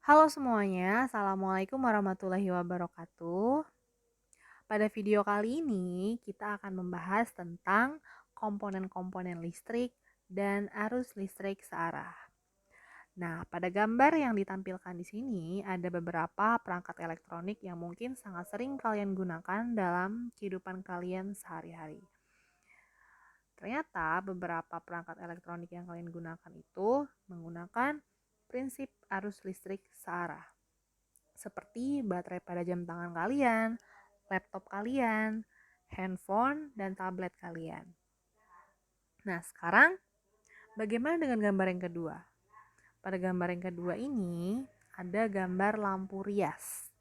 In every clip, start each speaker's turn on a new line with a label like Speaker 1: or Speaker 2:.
Speaker 1: Halo semuanya, Assalamualaikum warahmatullahi wabarakatuh. Pada video kali ini, kita akan membahas tentang komponen-komponen listrik dan arus listrik searah. Nah, pada gambar yang ditampilkan di sini, ada beberapa perangkat elektronik yang mungkin sangat sering kalian gunakan dalam kehidupan kalian sehari-hari. Ternyata beberapa perangkat elektronik yang kalian gunakan itu menggunakan prinsip arus listrik searah, seperti baterai pada jam tangan kalian, laptop kalian, handphone, dan tablet kalian. Nah, sekarang bagaimana dengan gambar yang kedua? Pada gambar yang kedua ini ada gambar lampu rias.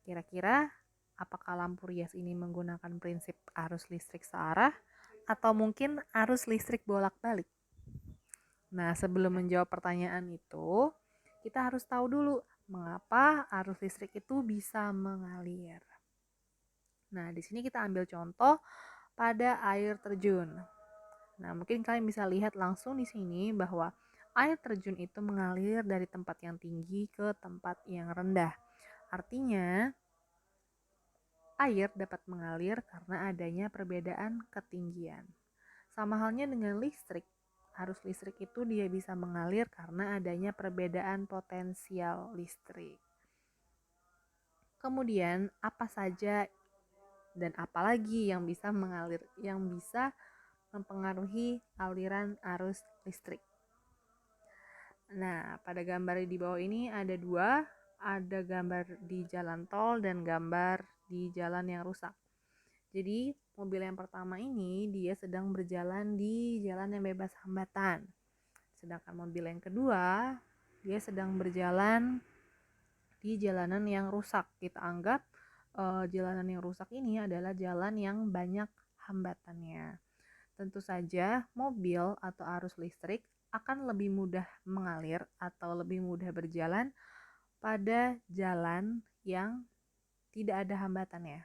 Speaker 1: Kira-kira apakah lampu rias ini menggunakan prinsip arus listrik searah atau mungkin arus listrik bolak-balik? Nah, sebelum menjawab pertanyaan itu, kita harus tahu dulu mengapa arus listrik itu bisa mengalir. Nah, di sini kita ambil contoh pada air terjun. Nah, mungkin kalian bisa lihat langsung di sini bahwa air terjun itu mengalir dari tempat yang tinggi ke tempat yang rendah. Artinya, air dapat mengalir karena adanya perbedaan ketinggian. Sama halnya dengan listrik. Arus listrik itu dia bisa mengalir karena adanya perbedaan potensial listrik. Kemudian, apa saja dan apalagi yang bisa mengalir, yang bisa mempengaruhi aliran arus listrik. Nah, pada gambar di bawah ini ada dua, ada gambar di jalan tol dan gambar di jalan yang rusak. Jadi, mobil yang pertama ini dia sedang berjalan di jalan yang bebas hambatan. Sedangkan mobil yang kedua, dia sedang berjalan di jalanan yang rusak. Kita anggap jalanan yang rusak ini adalah jalan yang banyak hambatannya. Tentu saja mobil atau arus listrik akan lebih mudah mengalir atau lebih mudah berjalan pada jalan yang tidak ada hambatannya.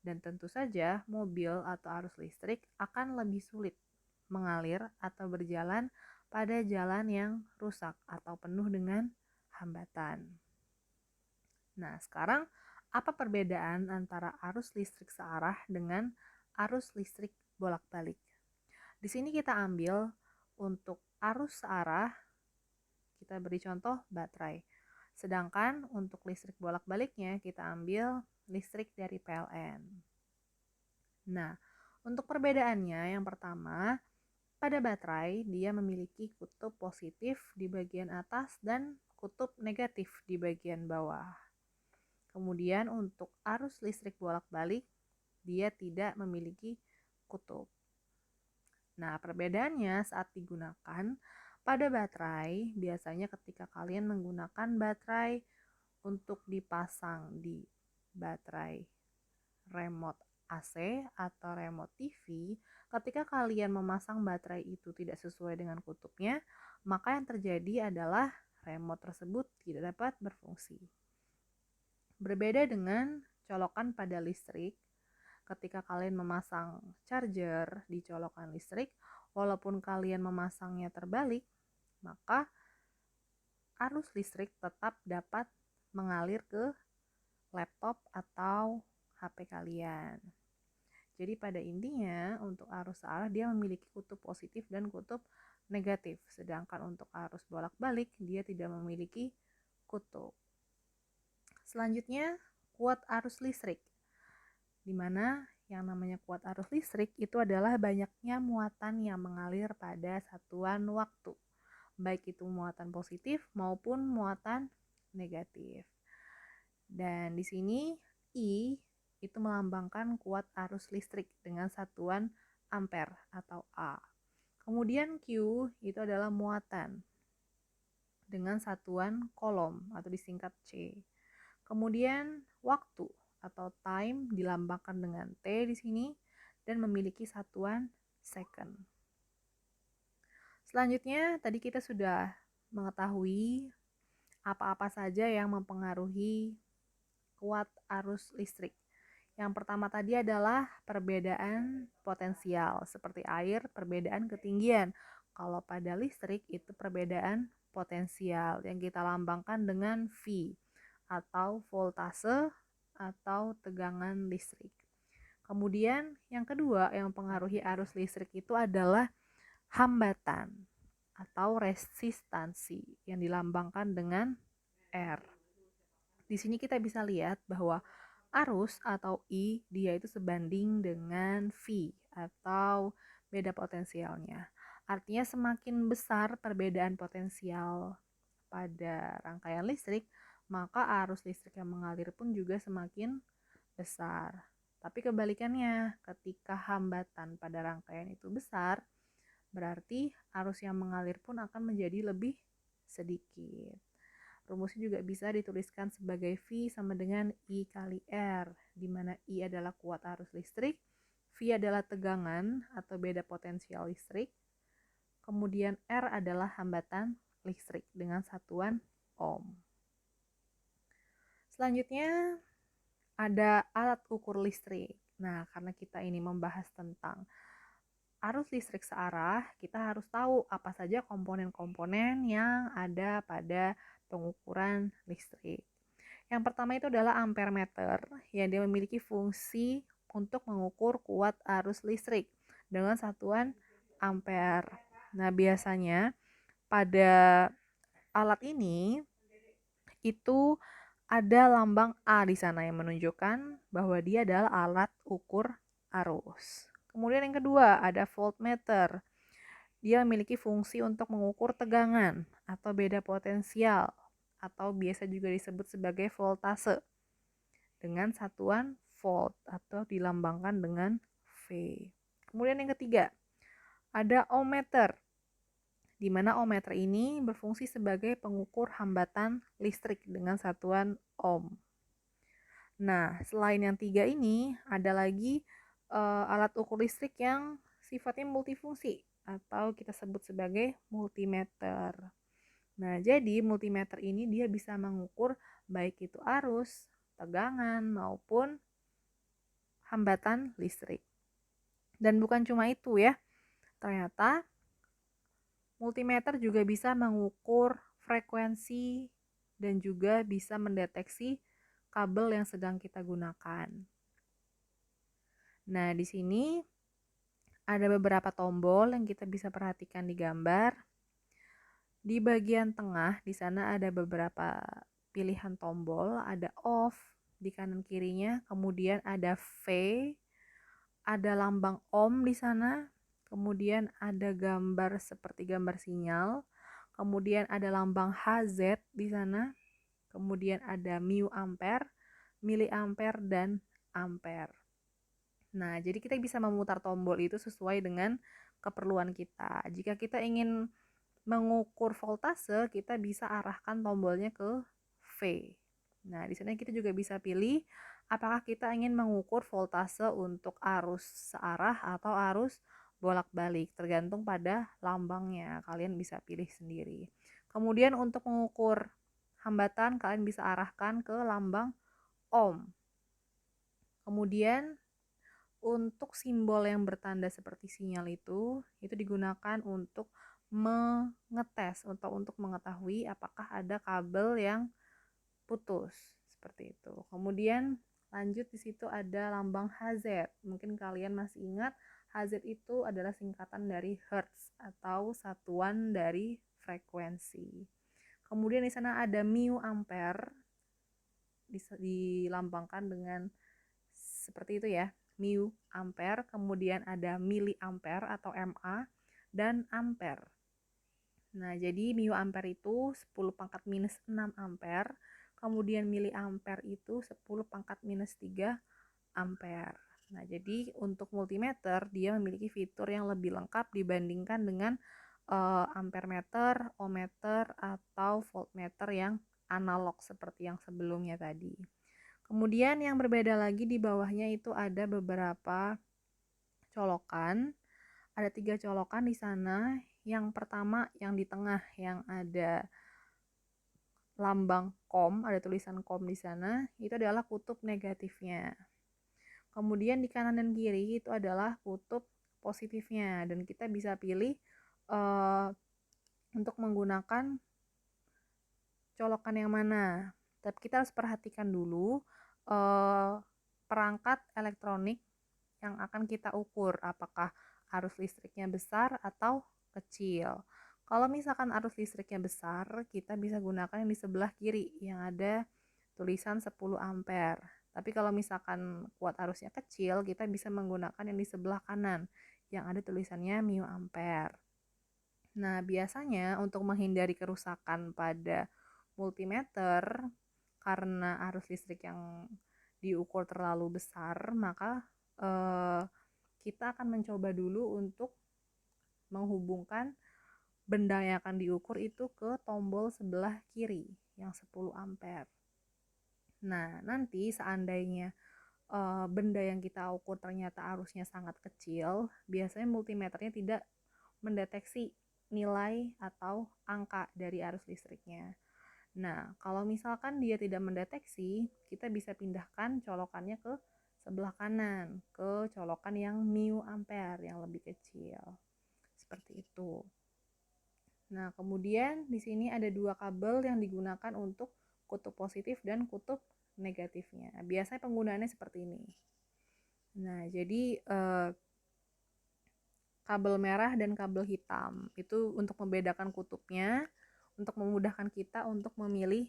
Speaker 1: Dan tentu saja mobil atau arus listrik akan lebih sulit mengalir atau berjalan pada jalan yang rusak atau penuh dengan hambatan. Nah, sekarang apa perbedaan antara arus listrik searah dengan arus listrik bolak-balik? Di sini kita ambil untuk arus searah, kita beri contoh baterai. Sedangkan untuk listrik bolak-baliknya kita ambil listrik dari PLN. Nah, untuk perbedaannya yang pertama, pada baterai dia memiliki kutub positif di bagian atas dan kutub negatif di bagian bawah. Kemudian untuk arus listrik bolak-balik, dia tidak memiliki kutub. Nah, perbedaannya saat digunakan pada baterai, biasanya ketika kalian menggunakan baterai untuk dipasang di baterai remote AC atau remote TV, ketika kalian memasang baterai itu tidak sesuai dengan kutubnya, maka yang terjadi adalah remote tersebut tidak dapat berfungsi. Berbeda dengan colokan pada listrik, ketika kalian memasang charger di colokan listrik, walaupun kalian memasangnya terbalik, maka arus listrik tetap dapat mengalir ke laptop atau HP kalian. Jadi pada intinya untuk arus searah dia memiliki kutub positif dan kutub negatif, sedangkan untuk arus bolak-balik dia tidak memiliki kutub. Selanjutnya, kuat arus listrik, di mana yang namanya kuat arus listrik itu adalah banyaknya muatan yang mengalir pada satuan waktu, baik itu muatan positif maupun muatan negatif. Dan di sini I itu melambangkan kuat arus listrik dengan satuan ampere atau A. Kemudian Q itu adalah muatan dengan satuan kolom atau disingkat C. Kemudian waktu atau time dilambangkan dengan T di sini dan memiliki satuan second. Selanjutnya tadi kita sudah mengetahui apa-apa saja yang mempengaruhi kuat arus listrik. Yang pertama tadi adalah perbedaan potensial, seperti air, perbedaan ketinggian. Kalau pada listrik itu perbedaan potensial yang kita lambangkan dengan V atau voltase atau tegangan listrik. Kemudian yang kedua yang mempengaruhi arus listrik itu adalah hambatan atau resistansi yang dilambangkan dengan R. Di sini kita bisa lihat bahwa arus atau I dia itu sebanding dengan V atau beda potensialnya. Artinya semakin besar perbedaan potensial pada rangkaian listrik, maka arus listrik yang mengalir pun juga semakin besar. Tapi kebalikannya, ketika hambatan pada rangkaian itu besar, berarti arus yang mengalir pun akan menjadi lebih sedikit. Rumusnya juga bisa dituliskan sebagai V sama dengan I kali R, di mana I adalah kuat arus listrik, V adalah tegangan atau beda potensial listrik, kemudian R adalah hambatan listrik dengan satuan ohm. Selanjutnya ada alat ukur listrik. Nah, karena kita ini membahas tentang arus listrik searah, kita harus tahu apa saja komponen-komponen yang ada pada pengukuran listrik. Yang pertama itu adalah ampermeter, yang dia memiliki fungsi untuk mengukur kuat arus listrik dengan satuan ampere. Nah, biasanya pada alat ini itu ada lambang A di sana yang menunjukkan bahwa dia adalah alat ukur arus. Kemudian yang kedua ada voltmeter. Dia memiliki fungsi untuk mengukur tegangan atau beda potensial atau biasa juga disebut sebagai voltase dengan satuan volt atau dilambangkan dengan V. Kemudian yang ketiga ada ohmmeter, di mana ohmmeter ini berfungsi sebagai pengukur hambatan listrik dengan satuan ohm. Nah, selain yang tiga ini, ada lagi alat ukur listrik yang sifatnya multifungsi atau kita sebut sebagai multimeter. Nah, jadi multimeter ini dia bisa mengukur baik itu arus, tegangan, maupun hambatan listrik. Dan bukan cuma itu ya, ternyata multimeter juga bisa mengukur frekuensi dan juga bisa mendeteksi kabel yang sedang kita gunakan. Nah, di sini ada beberapa tombol yang kita bisa perhatikan di gambar. Di bagian tengah, di sana ada beberapa pilihan tombol, ada off di kanan kirinya, kemudian ada V, ada lambang ohm di sana, kemudian ada gambar seperti gambar sinyal, kemudian ada lambang HZ di sana, kemudian ada mu ampere, miliampere, dan ampere. Nah, jadi kita bisa memutar tombol itu sesuai dengan keperluan kita. Jika kita ingin mengukur voltase, kita bisa arahkan tombolnya ke V. Nah, di sini kita juga bisa pilih apakah kita ingin mengukur voltase untuk arus searah atau arus bolak-balik, tergantung pada lambangnya. Kalian bisa pilih sendiri. Kemudian untuk mengukur hambatan, kalian bisa arahkan ke lambang ohm. Kemudian untuk simbol yang bertanda seperti sinyal itu digunakan untuk mengetes atau untuk mengetahui apakah ada kabel yang putus seperti itu. Kemudian lanjut di situ ada lambang HZ. Mungkin kalian masih ingat HZ itu adalah singkatan dari hertz atau satuan dari frekuensi. Kemudian di sana ada mu ampere, dilambangkan dengan seperti itu ya, mu ampere. Kemudian ada miliampere atau MA dan ampere. Nah, jadi mu ampere itu 10 pangkat minus 6 ampere, kemudian miliampere itu 10 pangkat minus 3 ampere. Nah, jadi untuk multimeter dia memiliki fitur yang lebih lengkap dibandingkan dengan ampermeter, ohmmeter, atau voltmeter yang analog seperti yang sebelumnya tadi. Kemudian yang berbeda lagi di bawahnya itu ada beberapa colokan. Ada 3 colokan di sana. Yang pertama yang di tengah yang ada lambang COM, ada tulisan COM di sana, itu adalah kutub negatifnya. Kemudian di kanan dan kiri itu adalah kutub positifnya, dan kita bisa pilih untuk menggunakan colokan yang mana. Tapi kita harus perhatikan dulu perangkat elektronik yang akan kita ukur, apakah arus listriknya besar atau kecil. Kalau misalkan arus listriknya besar, kita bisa gunakan yang di sebelah kiri yang ada tulisan 10 ampere. Tapi kalau misalkan kuat arusnya kecil, kita bisa menggunakan yang di sebelah kanan yang ada tulisannya mu ampere. Nah, biasanya untuk menghindari kerusakan pada multimeter karena arus listrik yang diukur terlalu besar, maka kita akan mencoba dulu untuk menghubungkan benda yang akan diukur itu ke tombol sebelah kiri yang 10 ampere. Nah, nanti seandainya benda yang kita ukur ternyata arusnya sangat kecil, biasanya multimeternya tidak mendeteksi nilai atau angka dari arus listriknya. Nah, kalau misalkan dia tidak mendeteksi, kita bisa pindahkan colokannya ke sebelah kanan, ke colokan yang mu ampere yang lebih kecil. Seperti itu. Nah, kemudian di sini ada dua kabel yang digunakan untuk kutub positif dan kutub negatifnya. Biasanya penggunaannya seperti ini. Nah, jadi kabel merah dan kabel hitam itu untuk membedakan kutubnya, untuk memudahkan kita untuk memilih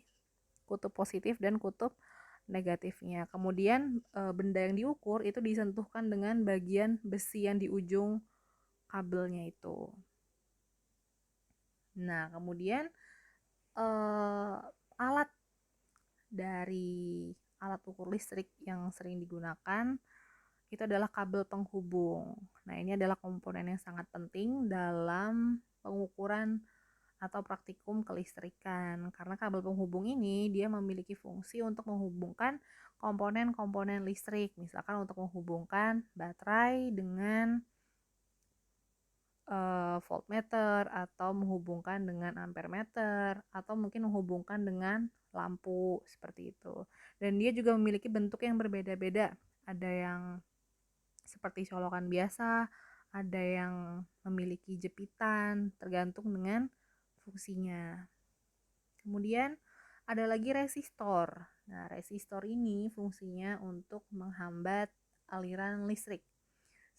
Speaker 1: kutub positif dan kutub negatifnya. Kemudian benda yang diukur itu disentuhkan dengan bagian besi yang di ujung kabelnya itu. Nah, kemudian alat dari alat ukur listrik yang sering digunakan itu adalah kabel penghubung. Nah, ini adalah komponen yang sangat penting dalam pengukuran atau praktikum kelistrikan. Karena kabel penghubung ini dia memiliki fungsi untuk menghubungkan komponen-komponen listrik. Misalkan untuk menghubungkan baterai dengan voltmeter, atau menghubungkan dengan ampermeter, atau mungkin menghubungkan dengan lampu seperti itu. Dan dia juga memiliki bentuk yang berbeda-beda. Ada yang seperti colokan biasa, ada yang memiliki jepitan, tergantung dengan fungsinya. Kemudian ada lagi resistor. Nah, resistor ini fungsinya untuk menghambat aliran listrik.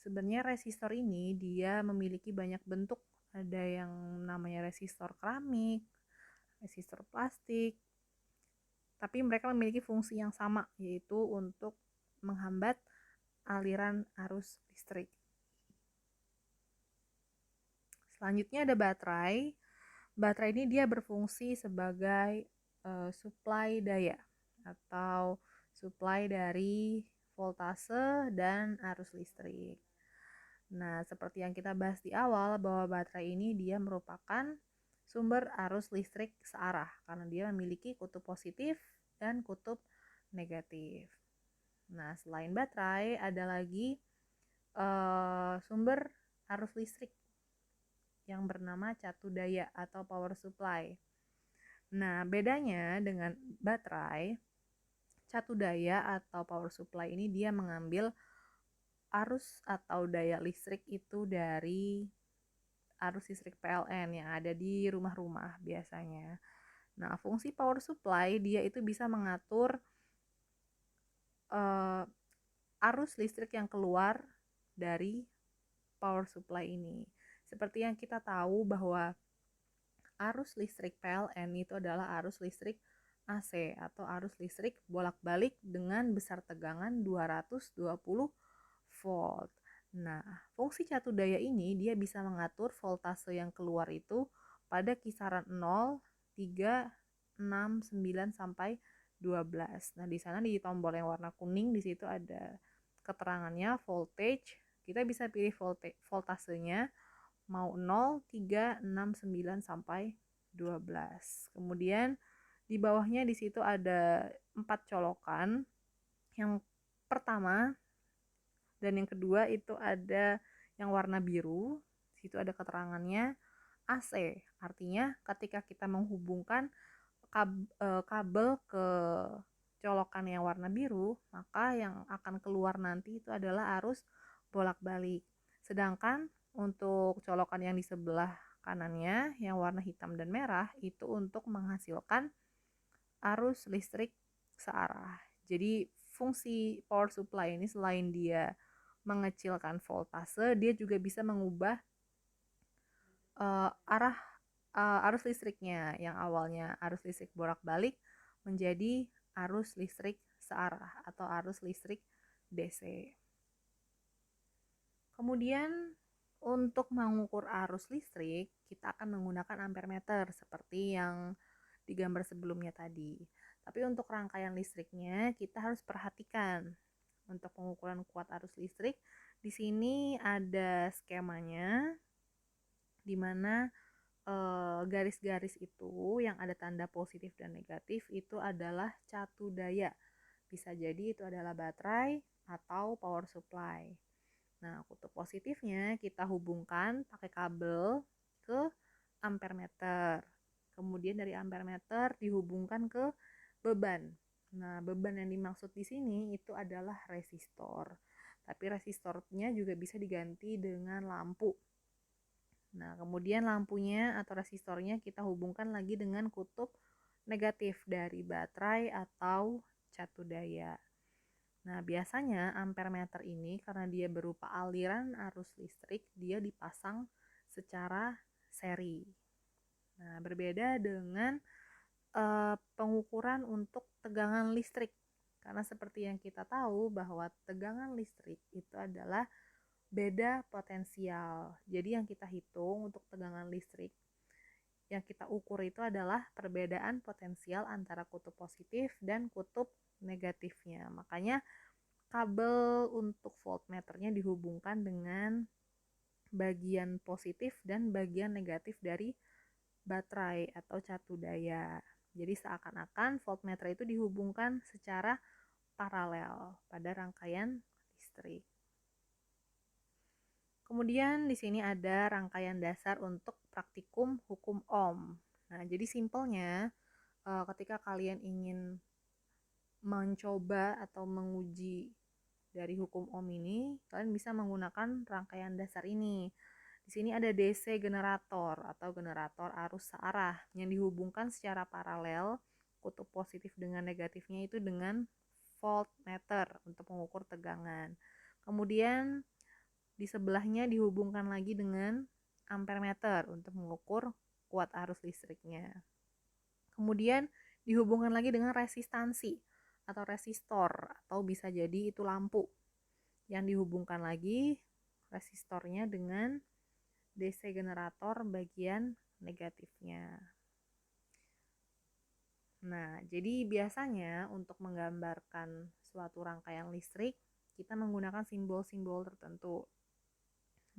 Speaker 1: Sebenarnya resistor ini dia memiliki banyak bentuk. Ada yang namanya resistor keramik, resistor plastik. Tapi mereka memiliki fungsi yang sama, yaitu untuk menghambat aliran arus listrik. Selanjutnya ada baterai. Baterai ini dia berfungsi sebagai suplai daya atau suplai dari voltase dan arus listrik. Nah, seperti yang kita bahas di awal bahwa baterai ini dia merupakan sumber arus listrik searah karena dia memiliki kutub positif dan kutub negatif. Nah, selain baterai ada lagi sumber arus listrik yang bernama catu daya atau power supply. Nah, bedanya dengan baterai, catu daya atau power supply ini dia mengambil arus atau daya listrik itu dari arus listrik PLN yang ada di rumah-rumah biasanya. Nah, fungsi power supply dia itu bisa mengatur arus listrik yang keluar dari power supply ini. Seperti yang kita tahu bahwa arus listrik PLN itu adalah arus listrik AC atau arus listrik bolak-balik dengan besar tegangan 220 volt. Nah, fungsi catu daya ini dia bisa mengatur voltase yang keluar itu pada kisaran 0, 3, 6, 9 sampai 12. Nah, di sana di tombol yang warna kuning di situ ada keterangannya voltage. Kita bisa pilih voltasenya mau 0, 3, 6, 9 sampai 12. Kemudian di bawahnya di situ ada 4 colokan. Yang pertama dan yang kedua itu ada yang warna biru, di situ ada keterangannya AC. Artinya ketika kita menghubungkan kabel ke colokan yang warna biru, maka yang akan keluar nanti itu adalah arus bolak-balik. Sedangkan untuk colokan yang di sebelah kanannya yang warna hitam dan merah itu untuk menghasilkan arus listrik searah. Jadi fungsi power supply ini selain dia mengecilkan voltase, dia juga bisa mengubah arah arus listriknya yang awalnya arus listrik bolak-balik menjadi arus listrik searah atau arus listrik DC. Kemudian untuk mengukur arus listrik, kita akan menggunakan ampermeter seperti yang di gambar sebelumnya tadi. Tapi untuk rangkaian listriknya kita harus perhatikan. Untuk pengukuran kuat arus listrik, di sini ada skemanya di mana garis-garis itu yang ada tanda positif dan negatif itu adalah catu daya. Bisa jadi itu adalah baterai atau power supply. Nah, kutub positifnya kita hubungkan pakai kabel ke ampermeter. Kemudian dari ampermeter dihubungkan ke beban. Nah, beban yang dimaksud di sini itu adalah resistor. Tapi resistornya juga bisa diganti dengan lampu. Nah, kemudian lampunya atau resistornya kita hubungkan lagi dengan kutub negatif dari baterai atau catu daya. Nah, biasanya ampermeter ini karena dia berupa aliran arus listrik, dia dipasang secara seri. Nah, berbeda dengan pengukuran untuk tegangan listrik. Karena seperti yang kita tahu bahwa tegangan listrik itu adalah beda potensial. Jadi yang kita hitung untuk tegangan listrik yang kita ukur itu adalah perbedaan potensial antara kutub positif dan kutub negatifnya. Makanya kabel untuk voltmeternya dihubungkan dengan bagian positif dan bagian negatif dari baterai atau catu daya. Jadi seakan-akan voltmeter itu dihubungkan secara paralel pada rangkaian listrik. Kemudian di sini ada rangkaian dasar untuk praktikum hukum Ohm. Nah, jadi simpelnya ketika kalian ingin mencoba atau menguji dari hukum Ohm ini, kalian bisa menggunakan rangkaian dasar ini. Di sini ada DC generator atau generator arus searah yang dihubungkan secara paralel kutub positif dengan negatifnya itu dengan voltmeter untuk mengukur tegangan. Kemudian di sebelahnya dihubungkan lagi dengan ampermeter untuk mengukur kuat arus listriknya. Kemudian dihubungkan lagi dengan resistansi atau resistor atau bisa jadi itu lampu yang dihubungkan lagi resistornya dengan DC generator bagian negatifnya. Nah, jadi biasanya untuk menggambarkan suatu rangkaian listrik, kita menggunakan simbol-simbol tertentu.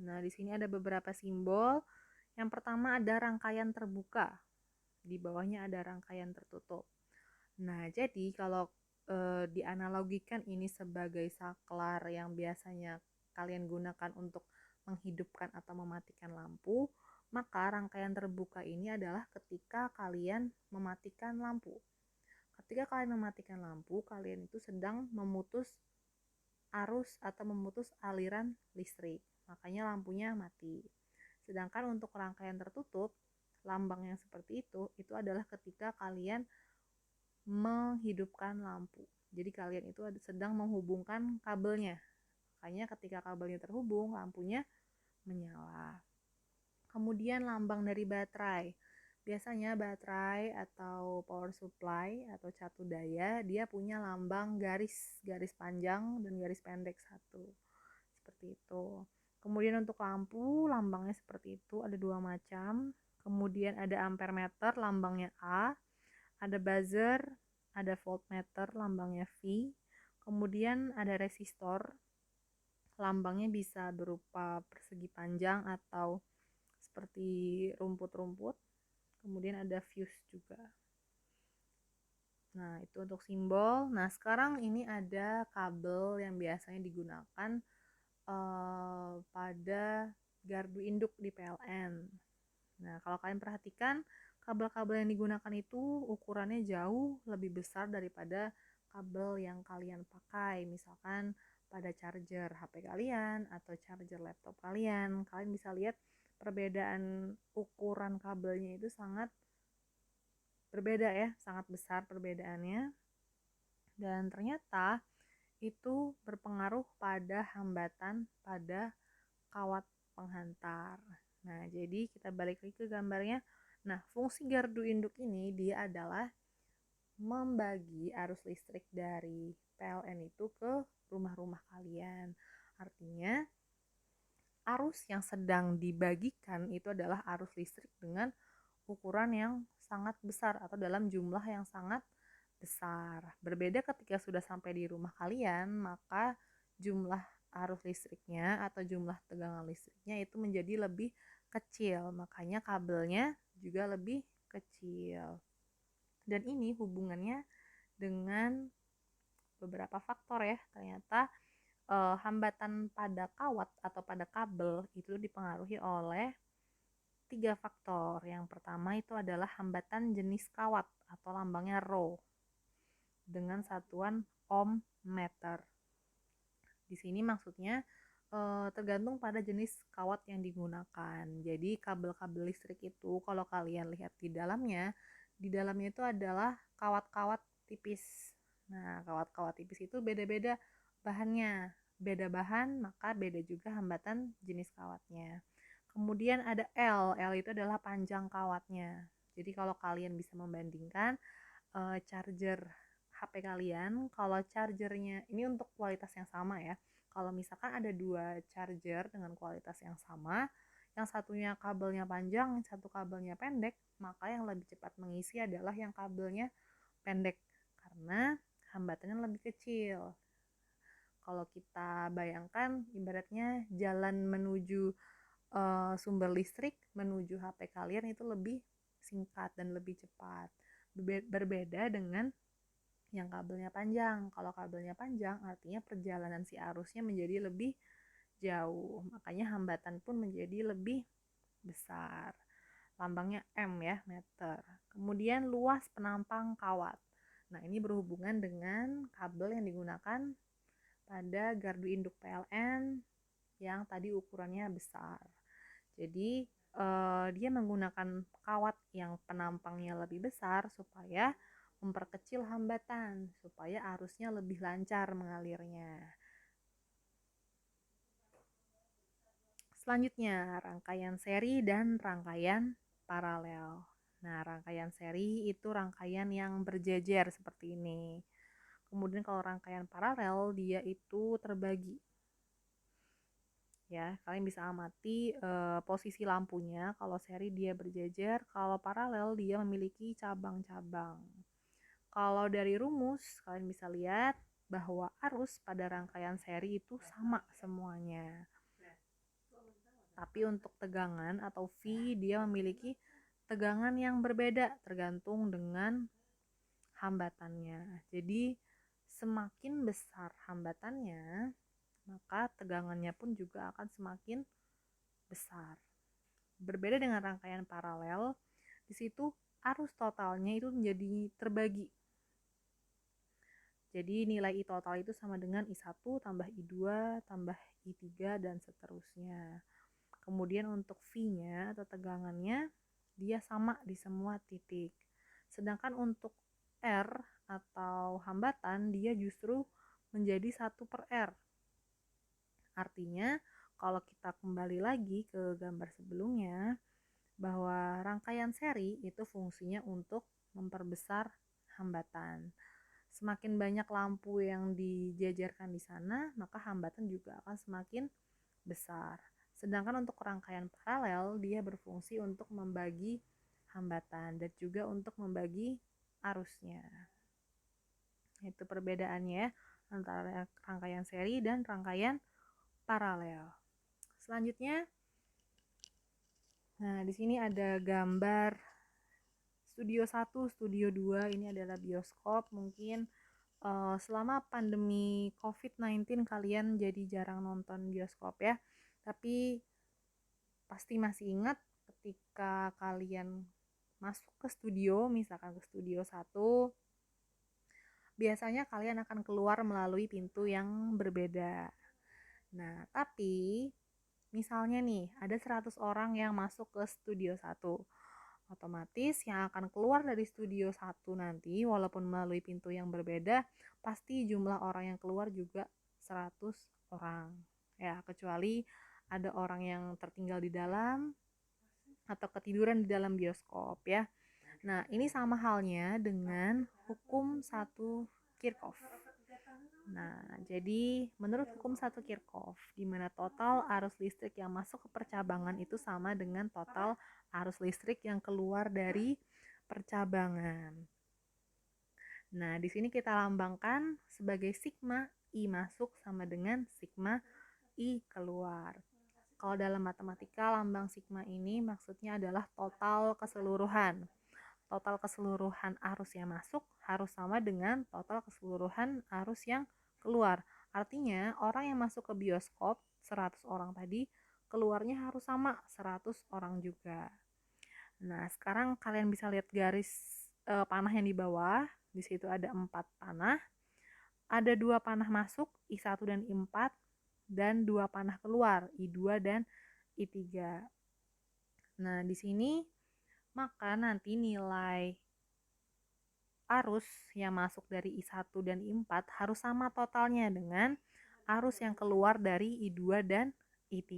Speaker 1: Nah, di sini ada beberapa simbol. Yang pertama ada rangkaian terbuka. Di bawahnya ada rangkaian tertutup. Nah, jadi kalau dianalogikan ini sebagai saklar yang biasanya kalian gunakan untuk menghidupkan atau mematikan lampu, maka rangkaian terbuka ini adalah ketika kalian mematikan lampu. Ketika kalian mematikan lampu, kalian itu sedang memutus arus atau memutus aliran listrik. Makanya lampunya mati. Sedangkan untuk rangkaian tertutup, lambang yang seperti itu adalah ketika kalian menghidupkan lampu. Jadi kalian itu sedang menghubungkan kabelnya. Makanya ketika kabelnya terhubung, lampunya menyala. Kemudian lambang dari baterai. Biasanya baterai atau power supply atau catu daya, dia punya lambang garis panjang dan garis pendek satu. Seperti itu. Kemudian untuk lampu, lambangnya seperti itu, ada dua macam. Kemudian ada ampermeter, lambangnya A. Ada buzzer, ada voltmeter, lambangnya V. Kemudian ada resistor, lambangnya bisa berupa persegi panjang atau seperti rumput-rumput. Kemudian ada fuse juga. Nah, itu untuk simbol. Nah, sekarang ini ada kabel yang biasanya digunakan pada gardu induk di PLN. Nah, kalau kalian perhatikan, kabel-kabel yang digunakan itu ukurannya jauh lebih besar daripada kabel yang kalian pakai. Misalkan pada charger HP kalian atau charger laptop kalian, kalian bisa lihat perbedaan ukuran kabelnya itu sangat berbeda ya, sangat besar perbedaannya. Dan ternyata itu berpengaruh pada hambatan pada kawat penghantar. Nah, jadi kita balik lagi ke gambarnya. Nah, fungsi gardu induk ini dia adalah membagi arus listrik dari PLN itu ke rumah-rumah kalian. Artinya, arus yang sedang dibagikan itu adalah arus listrik dengan ukuran yang sangat besar atau dalam jumlah yang sangat besar. Berbeda ketika sudah sampai di rumah kalian, maka jumlah arus listriknya atau jumlah tegangan listriknya itu menjadi lebih kecil. Makanya kabelnya juga lebih kecil. Dan ini hubungannya dengan beberapa faktor ya. Ternyata hambatan pada kawat atau pada kabel itu dipengaruhi oleh 3 faktor. Yang pertama itu adalah hambatan jenis kawat atau lambangnya Rho dengan satuan ohm meter. Di sini maksudnya tergantung pada jenis kawat yang digunakan. Jadi kabel-kabel listrik itu kalau kalian lihat di dalamnya itu adalah kawat-kawat tipis. Nah, kawat-kawat tipis itu beda-beda bahannya. Beda bahan, maka beda juga hambatan jenis kawatnya. Kemudian ada L itu adalah panjang kawatnya. Jadi kalau kalian bisa membandingkan charger HP kalian, kalau chargernya ini untuk kualitas yang sama ya. Kalau misalkan ada 2 charger dengan kualitas yang sama, yang satunya kabelnya panjang, yang satu kabelnya pendek, maka yang lebih cepat mengisi adalah yang kabelnya pendek karena hambatannya lebih kecil. Kalau kita bayangkan ibaratnya jalan menuju sumber listrik menuju HP kalian itu lebih singkat dan lebih cepat. Berbeda dengan yang kabelnya panjang. Kalau kabelnya panjang artinya perjalanan si arusnya menjadi lebih jauh. Makanya hambatan pun menjadi lebih besar. Lambangnya M ya, meter. Kemudian luas penampang kawat. Nah, ini berhubungan dengan kabel yang digunakan pada gardu induk PLN yang tadi ukurannya besar. Jadi dia menggunakan kawat yang penampangnya lebih besar supaya memperkecil hambatan, supaya arusnya lebih lancar mengalirnya. Selanjutnya, rangkaian seri dan rangkaian paralel. Nah, rangkaian seri itu rangkaian yang berjejer seperti ini. Kemudian kalau rangkaian paralel, dia itu terbagi. Ya, kalian bisa amati posisi lampunya. Kalau seri dia berjejer, kalau paralel dia memiliki cabang-cabang. Kalau dari rumus, kalian bisa lihat bahwa arus pada rangkaian seri itu sama semuanya. Tapi untuk tegangan atau V dia memiliki tegangan yang berbeda tergantung dengan hambatannya. Jadi semakin besar hambatannya, maka tegangannya pun juga akan semakin besar. Berbeda dengan rangkaian paralel, di situ arus totalnya itu menjadi terbagi. Jadi nilai I total itu sama dengan I1 tambah I2 tambah I3 dan seterusnya. Kemudian untuk V-nya atau tegangannya dia sama di semua titik. Sedangkan untuk R atau hambatan dia justru menjadi 1/R. Artinya kalau kita kembali lagi ke gambar sebelumnya, bahwa rangkaian seri itu fungsinya untuk memperbesar hambatan. Semakin banyak lampu yang dijajarkan di sana, maka hambatan juga akan semakin besar. Sedangkan untuk rangkaian paralel, dia berfungsi untuk membagi hambatan dan juga untuk membagi arusnya. Itu perbedaannya antara rangkaian seri dan rangkaian paralel. Selanjutnya, nah di sini ada gambar studio 1, studio 2, ini adalah bioskop. Mungkin selama pandemi COVID-19 kalian jadi jarang nonton bioskop ya. Tapi pasti masih ingat ketika kalian masuk ke studio, misalkan ke studio 1, biasanya kalian akan keluar melalui pintu yang berbeda. Nah, tapi misalnya nih, ada 100 orang yang masuk ke studio 1. Otomatis yang akan keluar dari studio 1 nanti, walaupun melalui pintu yang berbeda, pasti jumlah orang yang keluar juga 100 orang. Ya, kecuali ada orang yang tertinggal di dalam atau ketiduran di dalam bioskop ya. Nah, ini sama halnya dengan hukum 1 Kirchhoff. Nah, jadi menurut hukum 1 Kirchhoff, di mana total arus listrik yang masuk ke percabangan itu sama dengan total arus listrik yang keluar dari percabangan. Nah, di sini kita lambangkan sebagai sigma I masuk sama dengan sigma I keluar. Kalau dalam matematika, lambang sigma ini maksudnya adalah total keseluruhan. Total keseluruhan arus yang masuk harus sama dengan total keseluruhan arus yang keluar. Artinya, orang yang masuk ke bioskop 100 orang tadi, keluarnya harus sama 100 orang juga. Nah, sekarang kalian bisa lihat garis panah yang di bawah. Di situ ada 4 panah. Ada 2 panah masuk, I1 dan I4, dan 2 panah keluar, I2 dan I3. Nah, di sini maka nanti nilai arus yang masuk dari I1 dan I4 harus sama totalnya dengan arus yang keluar dari I2 dan I3.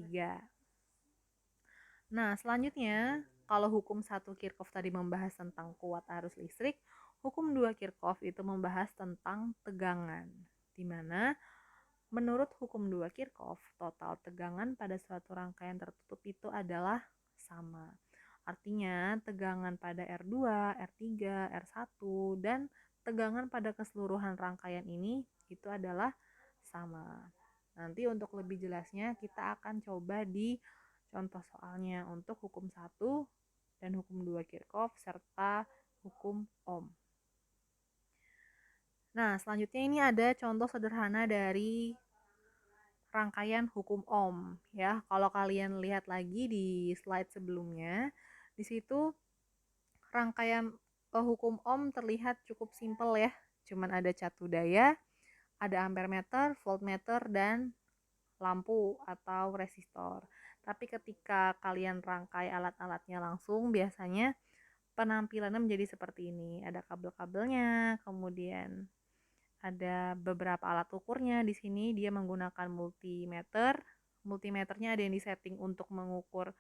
Speaker 1: Nah, selanjutnya, kalau hukum 1 Kirchhoff tadi membahas tentang kuat arus listrik, hukum 2 Kirchhoff itu membahas tentang tegangan, di mana menurut hukum 2 Kirchhoff, total tegangan pada suatu rangkaian tertutup itu adalah sama. Artinya, tegangan pada R2, R3, R1, dan tegangan pada keseluruhan rangkaian ini itu adalah sama. Nanti untuk lebih jelasnya kita akan coba di contoh soalnya untuk hukum 1 dan hukum 2 Kirchhoff serta hukum Ohm. Nah, selanjutnya ini ada contoh sederhana dari rangkaian hukum Ohm ya. Kalau kalian lihat lagi di slide sebelumnya, di situ rangkaian hukum Ohm terlihat cukup simpel ya. Cuman ada catu daya, ada ampermeter, voltmeter, dan lampu atau resistor. Tapi ketika kalian rangkai alat-alatnya langsung, biasanya penampilannya menjadi seperti ini. Ada kabel-kabelnya, kemudian ada beberapa alat ukurnya. Di sini dia menggunakan multimeter. Multimeternya ada yang disetting untuk mengukur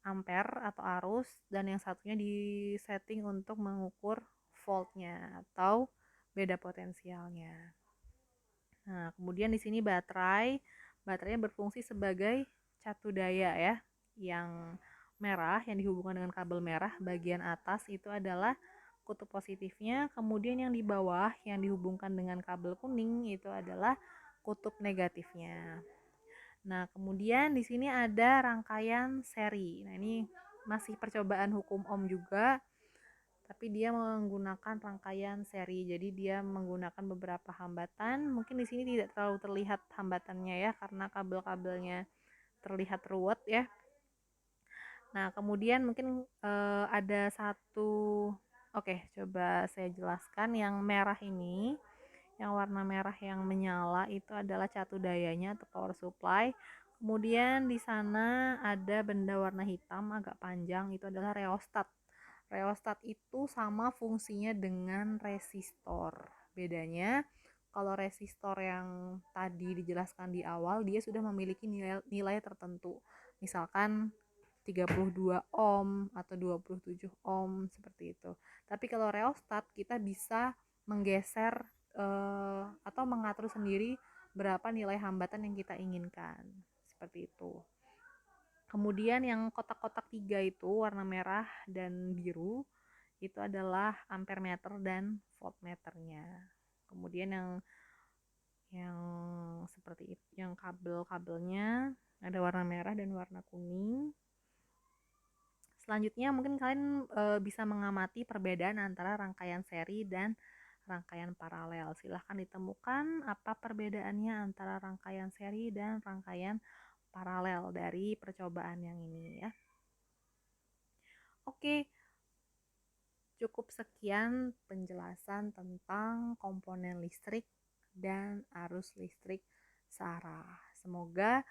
Speaker 1: ampere atau arus, dan yang satunya disetting untuk mengukur voltnya atau beda potensialnya. Nah, kemudian di sini baterainya berfungsi sebagai catu daya ya. Yang merah yang dihubungkan dengan kabel merah bagian atas itu adalah kutub positifnya, kemudian yang di bawah yang dihubungkan dengan kabel kuning itu adalah kutub negatifnya. Nah, kemudian di sini ada rangkaian seri. Nah, ini masih percobaan hukum Ohm juga, tapi dia menggunakan rangkaian seri. Jadi dia menggunakan beberapa hambatan. Mungkin di sini tidak terlalu terlihat hambatannya ya, karena kabel-kabelnya terlihat ruwet ya. Nah, kemudian mungkin ada satu. Oke, coba saya jelaskan. Yang merah ini, yang warna merah yang menyala itu adalah catu dayanya atau power supply. Kemudian di sana ada benda warna hitam agak panjang, itu adalah reostat. Reostat itu sama fungsinya dengan resistor. Bedanya, kalau resistor yang tadi dijelaskan di awal, dia sudah memiliki nilai tertentu. Misalkan 32 ohm atau 27 ohm seperti itu. Tapi kalau reostat kita bisa menggeser atau mengatur sendiri berapa nilai hambatan yang kita inginkan. Seperti itu. Kemudian yang kotak-kotak 3 itu warna merah dan biru itu adalah ampermeter dan voltmeternya. Kemudian yang seperti itu, yang kabel-kabelnya ada warna merah dan warna kuning. Selanjutnya mungkin kalian bisa mengamati perbedaan antara rangkaian seri dan rangkaian paralel. Silahkan ditemukan apa perbedaannya antara rangkaian seri dan rangkaian paralel dari percobaan yang ini ya. Oke, cukup sekian penjelasan tentang komponen listrik dan arus listrik searah. Semoga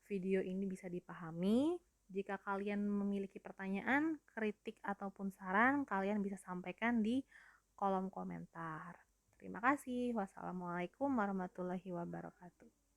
Speaker 1: video ini bisa dipahami Jika kalian memiliki pertanyaan, kritik, ataupun saran, kalian bisa sampaikan di kolom komentar. Terima kasih. Wassalamualaikum warahmatullahi wabarakatuh.